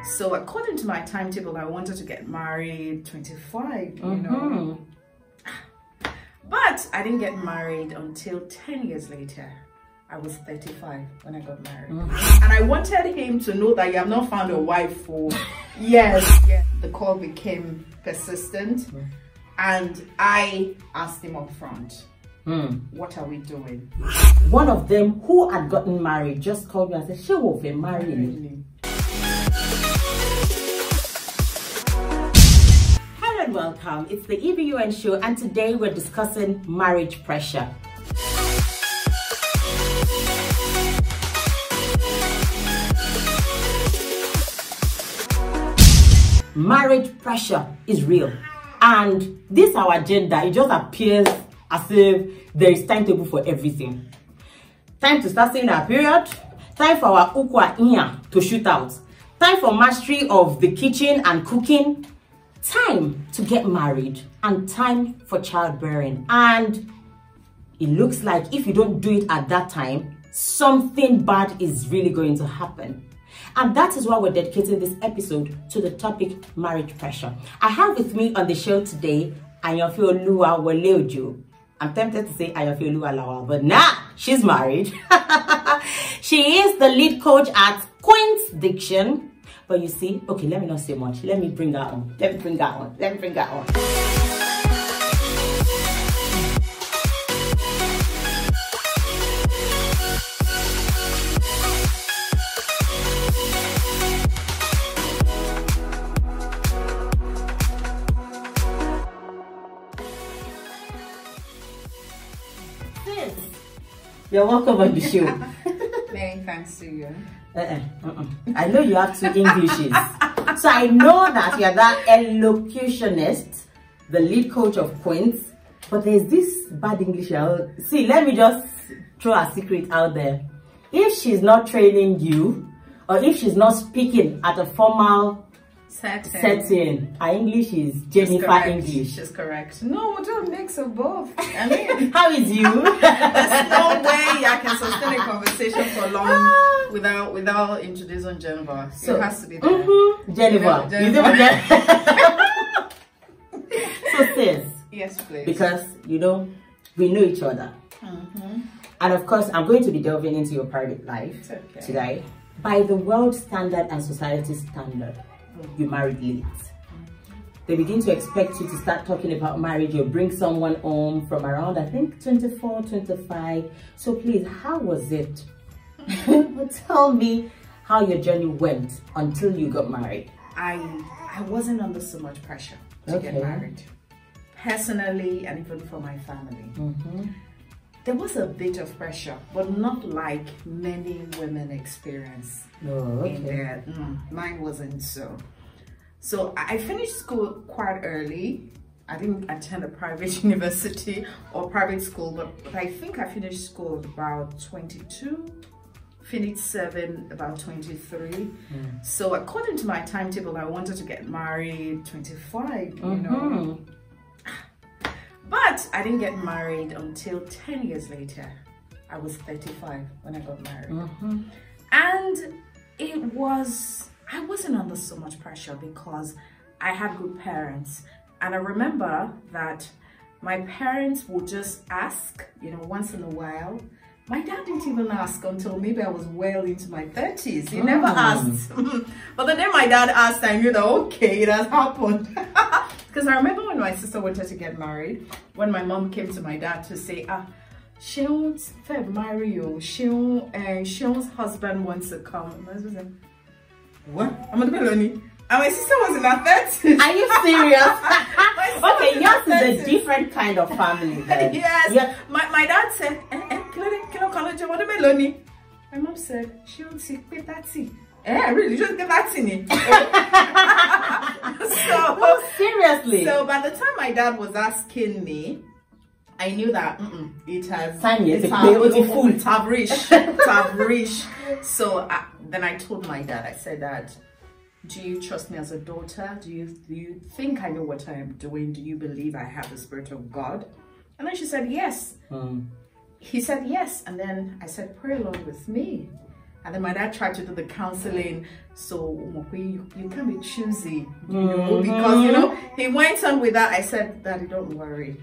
So according to my timetable, I wanted to get married 25, you know. But I didn't get married until 10 years later. I was 35 when I got married. And I wanted him to know that you have not found a wife for years. The call became persistent. And I asked him up front, what are we doing? One of them who had gotten married just called me and said, she will be married. Hello and welcome. It's the E.B.U.N show, and today we're discussing marriage pressure. Marriage pressure is real, and this our agenda. It just appears as if there is timetable for everything. Time to start seeing our period, time for our ukwa inya to shoot out, time for mastery of the kitchen and cooking, time to get married, and time for childbearing. And it looks like if you don't do it at that time, something bad is really going to happen. And that is why we're dedicating this episode to the topic marriage pressure. I have with me on the show today Ayanfeoluwa Wole-Ojo. I'm tempted to say Ayanfeoluwa Lawa, but nah, she's married. She is the lead coach at Queen's Diction. But you see, okay, let me not say much. Let me bring her on. Let me bring her on. You're welcome on the show. Many thanks to you. I know you have two Englishes. So I know that you're that elocutionist, the lead coach of Queens. But there's this bad English. See, let me just throw a secret out there. If she's not training you, or if she's not speaking at a formal setting, her English is Jennifer English. She's correct. No, we'll do a mix of both. I mean, how is you? There's no way I can sustain a conversation for long without introducing Jennifer. So it has to be there. Jennifer. So sis. Yes, please. Because you know we know each other, and of course I'm going to be delving into your private life today. By the world standard and society standard, you married late. They begin to expect you to start talking about marriage. You bring someone home from around, I think, 24, 25. So please, how was it? Tell me how your journey went until you got married. I wasn't under so much pressure to get married. Personally, and even for my family. There was a bit of pressure, but not like many women experience in there. Mine wasn't so. So I finished school quite early. I didn't attend a private university or private school, but I think I finished school about 22, finished 7 about 23. So according to my timetable, I wanted to get married 25, you know. But I didn't get married until 10 years later. I was 35 when I got married. And I wasn't under so much pressure because I had good parents. And I remember that my parents would just ask, you know, once in a while. My dad didn't even ask until maybe I was well into my 30s. He never asked. But the day my dad asked, I knew that, okay, it has happened. Because I remember when my sister wanted to get married, when my mom came to my dad to say, she won't marry you. Shion's husband wants to come. And my husband said, what? I'm a Melanie. And my sister was in her 30s. Are you serious? Okay, yours is a different kind of family then. Yes. Yeah. My dad said, my mom said, she won't see Petati. Really? Just get that in it. So seriously. So by the time my dad was asking me, I knew that it has reached. So then I told my dad, I said that, do you trust me as a daughter? Do you think I know what I am doing? Do you believe I have the Spirit of God? And then she said yes. He said yes, and then I said, pray along with me. And then my dad tried to do the counseling. So you can't be choosy, you know, because, you know, he went on with that. I said, Daddy, don't worry.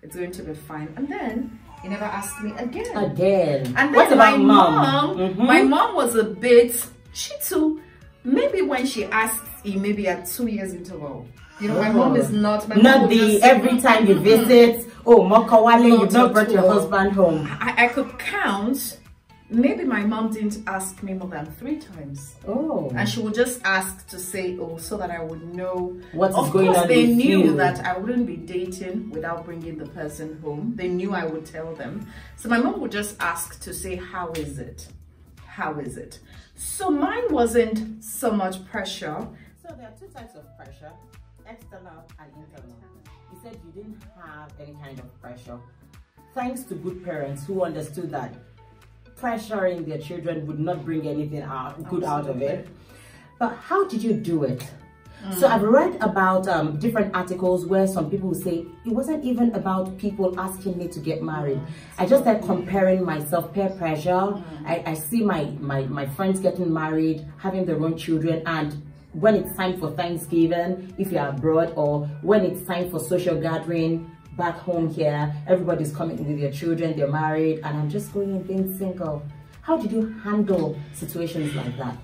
It's going to be fine. And then he never asked me again. And then what about mom? My mom was a bit, she too, maybe when she asked him, maybe at 2 years interval. You know, my mom is not. My not mom the every time you visit, oh, Mokawale, you've not brought your husband home. I could count. Maybe my mom didn't ask me more than 3 times. Oh. And she would just ask to say, oh, so that I would know. What is going on? Of course, they knew that I wouldn't be dating without bringing the person home. They knew I would tell them. So my mom would just ask to say, how is it? How is it? So mine wasn't so much pressure. So there are 2 types of pressure, external and internal. You said you didn't have any kind of pressure. Thanks to good parents who understood that pressuring their children would not bring anything good out of it. But how did you do it? So I've read about different articles where some people say it wasn't even about people asking me to get married. I just started comparing myself, peer pressure. I see my friends getting married, having their own children, and when it's time for Thanksgiving, if you're abroad, or when it's time for social gathering back home here, everybody's coming with their children, they're married, and I'm just going and being single. How did you handle situations like that?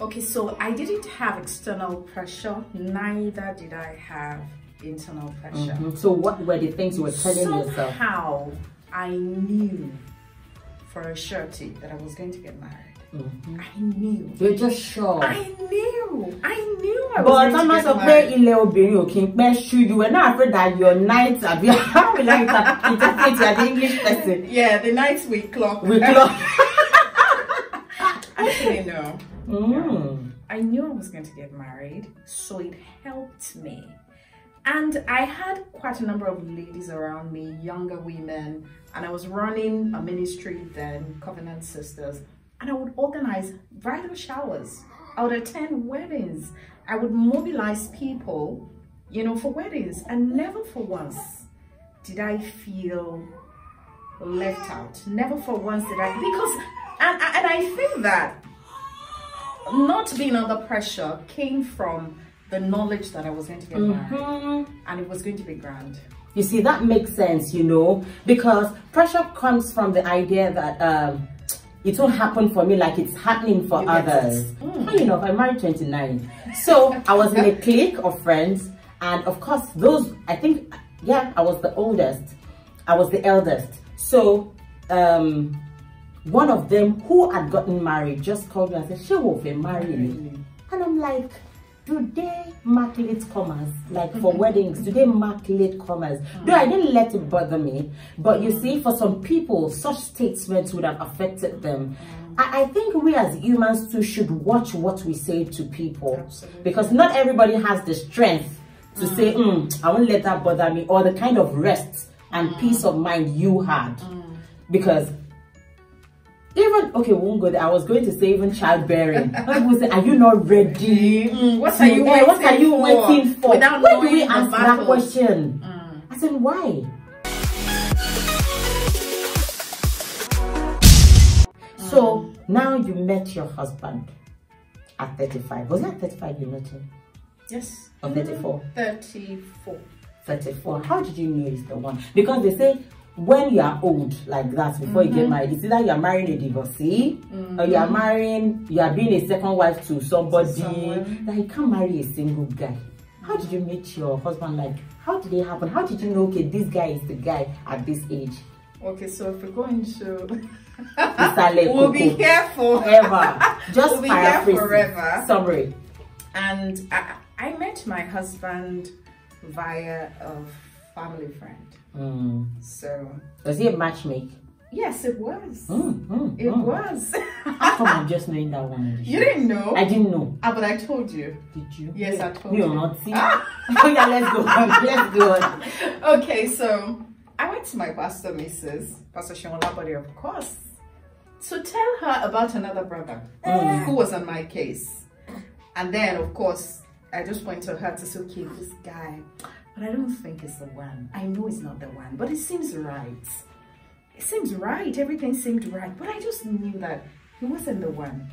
Okay, so I didn't have external pressure, neither did I have internal pressure. So what were the things you were telling yourself? Somehow I knew for a surety that I was going to get married. I knew. You're just sure. I knew I was but going to get married. You were not afraid that your nights are how will I interpret the English person? Yeah, the nights we clock. Actually, no. I knew I was going to get married, so it helped me. And I had quite a number of ladies around me, younger women, and I was running a ministry then, Covenant Sisters. And I would organize bridal showers. I would attend weddings. I would mobilize people, you know, for weddings. And never for once did I feel left out. Never for once did I, because, and I think that not being under pressure came from the knowledge that I was going to get married. And it was going to be grand. You see, that makes sense, you know, because pressure comes from the idea that, it won't happen for me like it's happening for others. Funny enough, I'm married 29. So I was in a clique of friends. And of course, those, I think, yeah, I was the oldest. I was the eldest. So one of them who had gotten married just called me and said, she will be married. And I'm like, do they mark late comers? Like for weddings, do they mark late comers? No, I didn't let it bother me. But you see, for some people, such statements would have affected them. I think we as humans too should watch what we say to people. Absolutely. Because not everybody has the strength to say, I won't let that bother me, or the kind of rest and peace of mind you had. Because even, okay, we won't go there. I was going to say even childbearing. People say, are you not ready? What are you waiting for? Without when do we ask that question? I said, why? So now you met your husband at 35. Was that 35 you met him? Yes. Or 34? 34. 34. How did you know he's the one? Because they say, when you are old like that, before you get married, it's either you are marrying a divorcee or you are being a second wife to somebody that you can't marry a single guy. How did you meet your husband? Like, how did it happen? How did you know, okay, this guy is the guy at this age? Okay, so if we're going to we'll be here forever. Just we'll be here forever. Summary. And I met my husband via a family friend. So was he a matchmake? Yes, it was. It was. How come I'm just knowing that one? You didn't know? I didn't know. But I told you. Did you? Yes, I told you. You're not see. Oh yeah, let's go on. Let's go on. Okay, so I went to my pastor, Pastor Shimolabody, of course, to tell her about another brother who was on my case. And then, of course, I just went to her to say, okay, this guy, but I don't think it's the one. I know it's not the one, but it seems right. It seems right. Everything seemed right. But I just knew that he wasn't the one.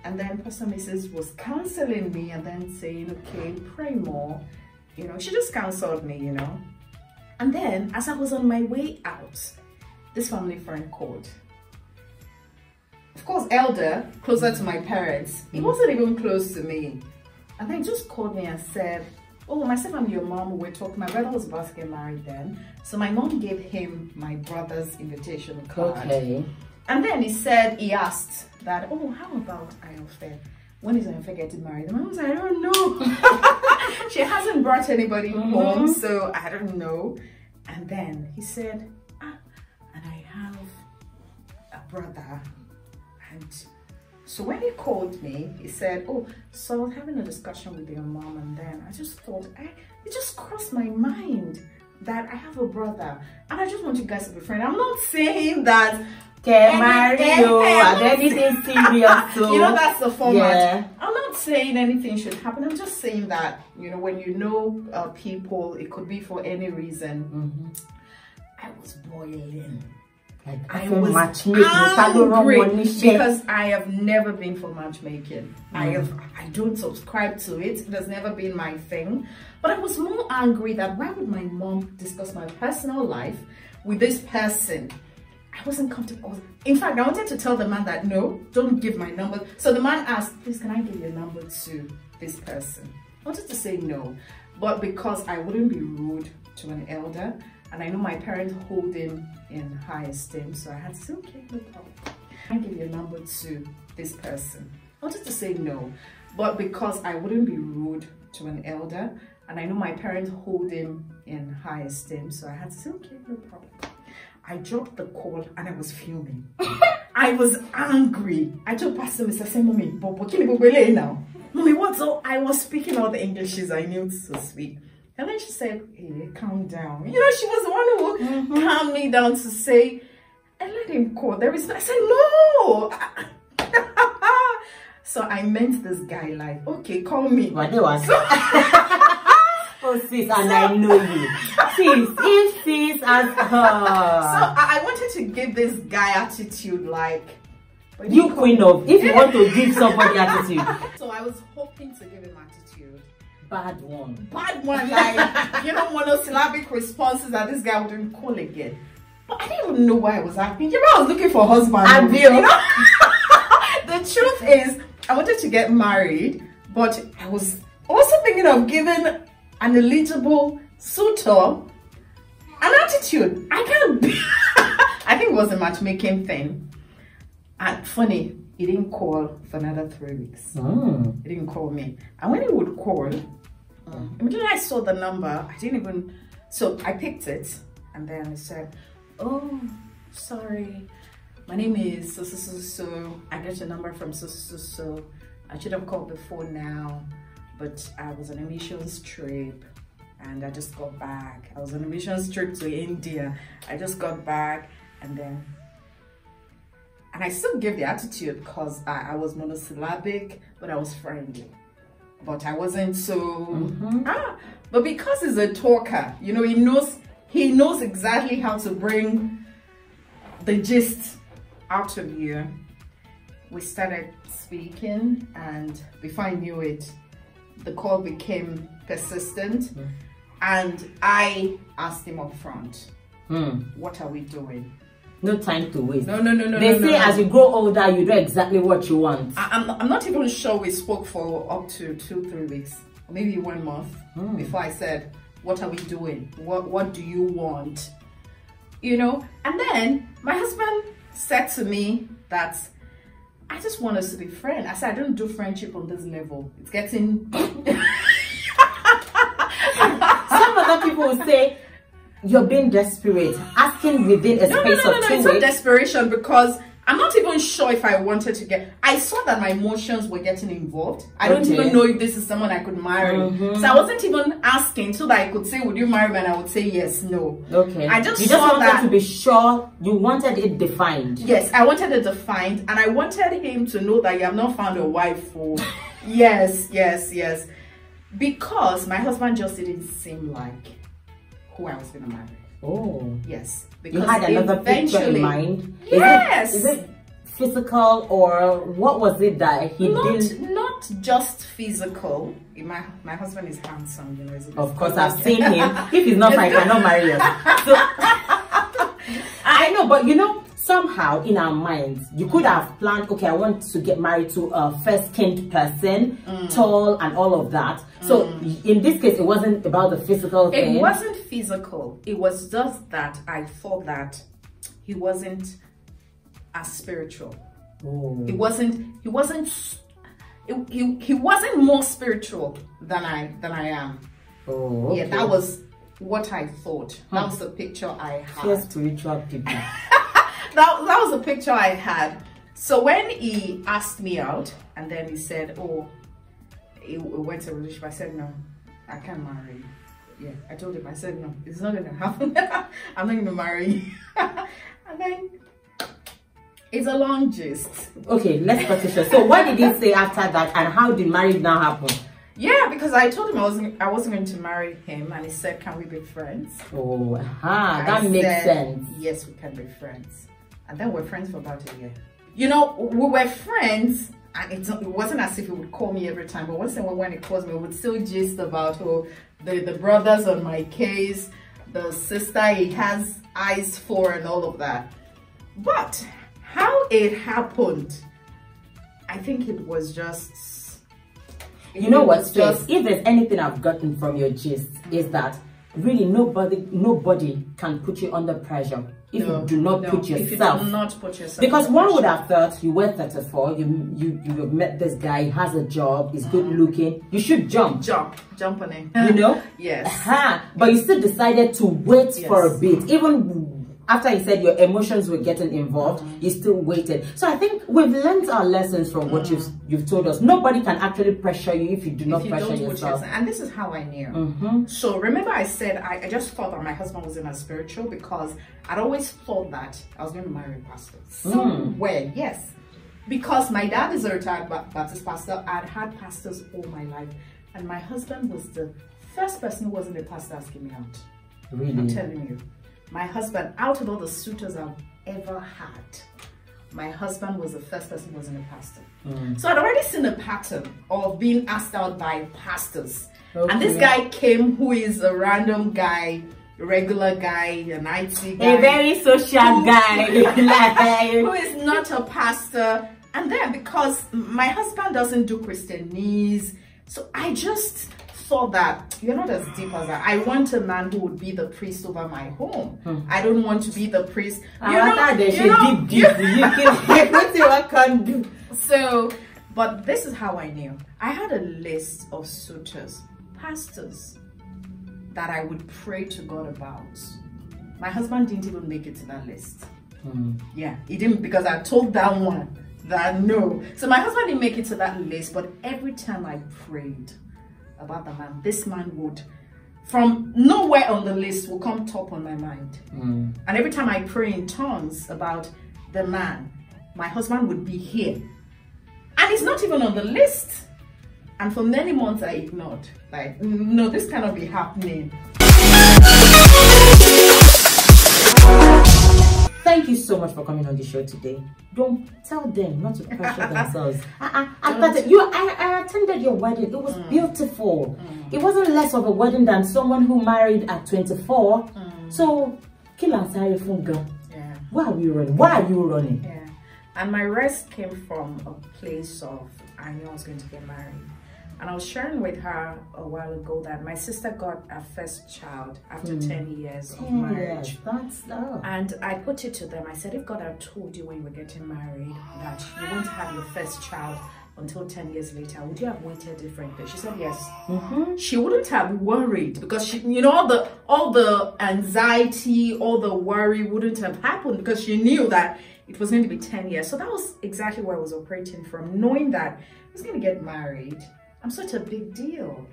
And then Pastor Mrs. was counseling me and then saying, okay, pray more. You know, she just counseled me, you know. And then as I was on my way out, this family friend called. Of course, elder, closer to my parents. He wasn't even close to me. And then he just called me and said, oh, myself and your mom were talking. My brother was about to get married then. So my mom gave him my brother's invitation card. Okay. And then he asked that, oh, how about Ayanfe? When is Ayanfe getting married? And my mom was like, I don't know. She hasn't brought anybody home, so I don't know. And then he said, and I have a brother. And so when he called me, he said, oh, so I was having a discussion with your mom, and then I just thought, it just crossed my mind that I have a brother, and I just want you guys to be friends. I'm not saying that Mario and anything serious. So, you know, that's the format. Yeah. I'm not saying anything should happen. I'm just saying that, you know, when you know people, it could be for any reason. I was boiling. I was angry because I have never been for matchmaking. I don't subscribe to it. It has never been my thing. But I was more angry that why would my mom discuss my personal life with this person? I wasn't comfortable. In fact, I wanted to tell the man that no, don't give my number. So the man asked, please, can I give your number to this person? I wanted to say no, but because I wouldn't be rude to an elder, and I know my parents hold him in high esteem, so I had to say, okay, no problem. I give your number to this person. I wanted to say no, but because I wouldn't be rude to an elder, and I know my parents hold him in high esteem, so I had to say, okay, no problem. I dropped the call and I was fuming. I was angry. I told Pastor Mr. I said, Mommy, now. Mommy, what? So I was speaking all the Englishes I knew to speak. And then she said, hey, calm down. You know, she was the one who calmed me down to say, and let him call. There is no, I said, no. So I meant this guy like, okay, call me. But there was. Oh, sis, and I know you. Sis, if sis as her. So I wanted to give this guy attitude like, you queen of, if you want to give somebody attitude. So I was hoping to give him attitude. Bad one. Bad one, like, you know, monosyllabic responses that this guy wouldn't call again. But I didn't even know why I was happy. You know, I was looking for a husband. You know? The truth is, I wanted to get married, but I was also thinking of giving an eligible suitor an attitude. I can't be. I think it was a matchmaking thing. And funny, he didn't call for another 3 weeks. He didn't call me. And when he would call, immediately I saw the number, I didn't even, so I picked it and then I said, oh, sorry, my name is so. I got your number from so. I should have called before now, but I was on a missions trip and I just got back. I was on a missions trip to India. I just got back and I still gave the attitude because I was monosyllabic, but I was friendly. But I wasn't so, but because he's a talker, you know, he knows exactly how to bring the gist out of you. We started speaking and before I knew it, the call became persistent and I asked him up front, what are we doing? No time to waste. No. They say as you grow older, you know exactly what you want. I'm not even sure we spoke for up to 2-3 weeks, maybe 1 month before I said, what are we doing? What do you want? You know, and then my husband said to me that I just want us to be friends. I said, I don't do friendship on this level. It's getting... Some other people will say, you're being desperate, asking within a space of 2 weeks. It's not desperation because I'm not even sure if I wanted to get... I saw that my emotions were getting involved. I don't even know if this is someone I could marry. So I wasn't even asking so that I could say, would you marry me? And I would say yes, no. Okay. I just saw wanted to be sure. You wanted it defined. Yes, I wanted it defined. And I wanted him to know that you have not found a wife for... Yes. Because my husband just didn't seem like who I was going to marry. Oh. Yes. Because you had another picture in mind? Yes. Is it physical, or what was it that he did? Not just physical. My husband is handsome, you know. Of course, I've seen him. If he's not, I cannot marry him. So I know, but you know, somehow in our minds, you could have planned, okay, I want to get married to a fair-skinned person, tall and all of that. So in this case, it wasn't about the physical thing. It wasn't physical. It was just that I thought that he wasn't as spiritual. He wasn't more spiritual than I am. Okay. Yeah, that was what I thought. That was the picture I had. Yes, spiritual people. that was the picture I had. So when he asked me out, and then he said, "Oh, he went to a relationship," I said, "No, I can't marry you." Yeah, I told him. I said, "No, it's not gonna happen. I'm not gonna marry you." And then it's a long gist. Okay, let's partition. So what did he say after that, and how did marriage now happen? Yeah, because I told him I wasn't going to marry him, and he said, "Can we be friends?" Oh, that makes sense. Yes, we can be friends. And then we're friends for about a year. You know, we were friends, and it wasn't as if he would call me every time, but once in a while when he calls me, we would still gist about the brothers on my case, the sister he has eyes for, and all of that. But how it happened, I think it was just... You know what, if there's anything I've gotten from your gist, is that really nobody can put you under pressure if you do not put yourself. If you do not put yourself. Because one would have thought you were 34, you met this guy, he has a job, he's good looking, you should jump on it. You know? Yes. But you still decided to wait for a bit, even after he said your emotions were getting involved, you still waited. So I think we've learned our lessons from what you've told us. Nobody can actually pressure you if you do not pressure yourself. And this is how I knew. So remember I said I just thought that my husband wasn't as spiritual because I'd always thought that I was going to marry a pastor. Somewhere, yes. Because my dad is a retired Baptist pastor. I'd had pastors all my life. And my husband was the first person who wasn't a pastor asking me out. Really? I'm telling you. My husband, out of all the suitors I've ever had, my husband was the first person who wasn't a pastor. So I'd already seen a pattern of being asked out by pastors. And this guy came who is a random guy, regular guy, an IT guy. A very social guy. Who is not a pastor. And then because my husband doesn't do Christianese, so I just thought that you're not as deep as that. I want a man who would be the priest over my home. I don't want to be the priest. So, but this is how I knew. I had a list of suitors, pastors, that I would pray to God about. My husband didn't even make it to that list. Yeah, he didn't, because I told that one that no. So my husband didn't make it to that list, but every time I prayed about the man, this man would, from nowhere on the list, will come top on my mind. And every time I pray in tongues about the man, my husband would be here. And he's not even on the list. And for many months I ignored. Like, no, this cannot be happening. Thank you so much for coming on the show today. Don't tell them not to pressure themselves. I attended your wedding. It was beautiful. It wasn't less of a wedding than someone who married at 24. So, kill and sorry funga. Yeah. Why are you running? Why are you running? Yeah. And my rest came from a place of, I knew I was going to get married. And I was sharing with her a while ago that my sister got her first child after 10 years of marriage. And I put it to them. I said, if God had told you when you were getting married that you won't have your first child until 10 years later, would you have waited differently? She said yes. She wouldn't have worried because she, you know, all the anxiety, all the worry wouldn't have happened because she knew that it was going to be 10 years. So that was exactly where I was operating from, knowing that I was going to get married. I'm such a big deal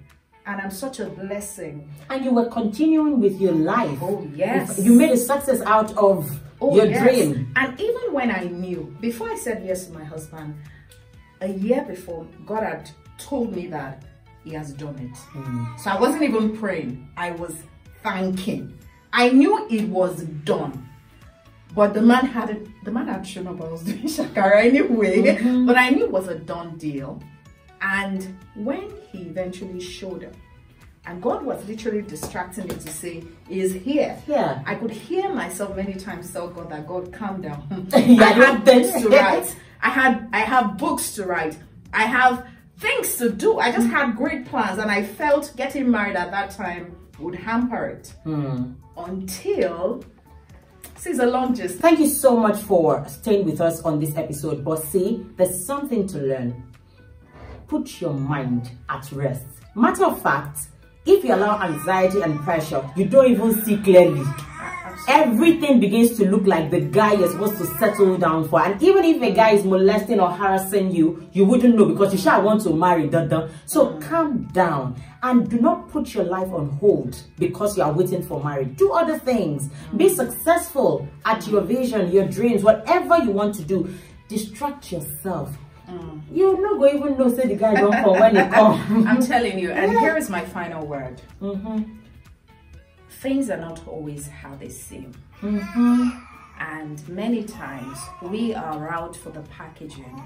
and I'm such a blessing. And you were continuing with your life. Oh, yes. You made a success out of your dream. And even when I knew, before I said yes to my husband, a year before, God had told me that he has done it. So I wasn't even praying. I was thanking. I knew it was done. But the man had shown up. I was doing shakara anyway. But I knew it was a done deal. And when he eventually showed up, and God was literally distracting me to say, he's here. Yeah. I could hear myself many times tell God that, God, calm down. Yeah, I had things to write. I have books to write. I have things to do. I just had great plans, and I felt getting married at that time would hamper it. Until, see, it's a long gist. Thank you so much for staying with us on this episode. But see, there's something to learn. Put your mind at rest. Matter of fact, if you allow anxiety and pressure, you don't even see clearly. Everything begins to look like the guy you're supposed to settle down for. And even if a guy is molesting or harassing you, you wouldn't know because you shall want to marry. So calm down and do not put your life on hold because you are waiting for marriage. Do other things. Be successful at your vision, your dreams, whatever you want to do. Distract yourself. You're not going to even know, say the guy don't come when he comes. I'm telling you, and here is my final word. Things are not always how they seem. And many times we are out for the packaging.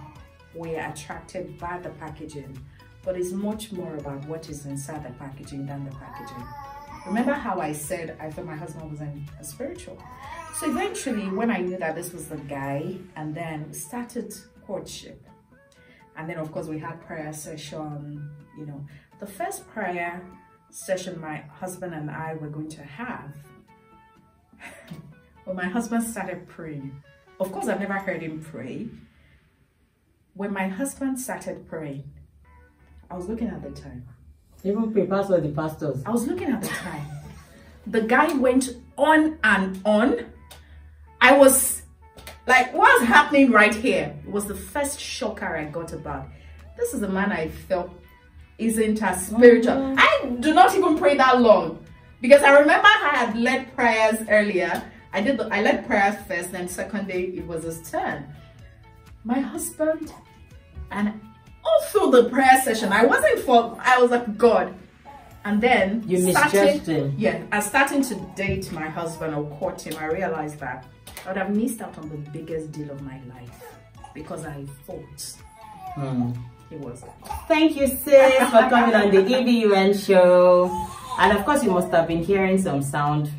We are attracted by the packaging, but it's much more about what is inside the packaging than the packaging. Remember how I said I thought my husband wasn't a spiritual? So eventually, when I knew that this was the guy, and then we started courtship. And then, of course, we had prayer session. You know, the first prayer session my husband and I were going to have, when my husband started praying, of course, I've never heard him pray. When my husband started praying, I was looking at the time. Even prepares for the pastors. I was looking at the time. The guy went on and on. I was like, what's happening right here? It was the first shocker I got about. This is a man I felt isn't as spiritual. I do not even pray that long. Because I remember I had led prayers earlier. I led prayers first, then second day it was his turn. My husband, and also the prayer session, I was like, God. And then you misjudged him. Yeah, and starting to date my husband or court him, I realized that I would have missed out on the biggest deal of my life because I thought it was. Thank you, sis, for coming on the E.B.U.N show. And of course, you must have been hearing some sound.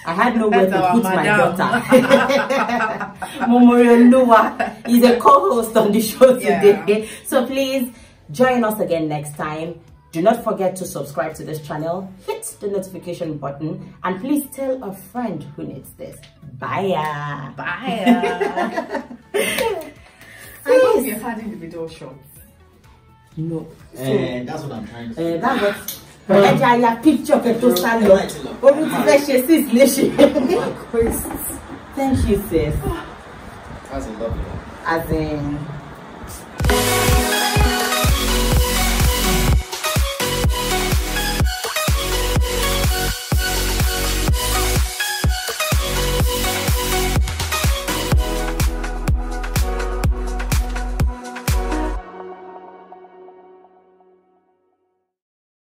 I had nowhere to put my daughter. Ayanfeoluwa is a co-host on the show today. Yeah. So please join us again next time. Do not forget to subscribe to this channel, hit the notification button, and please tell a friend who needs this. Bye. Bye. I hope you've had individual shots. No. That's what I'm trying to say. That's what picture Thank you, sis. That's a lovely one. As in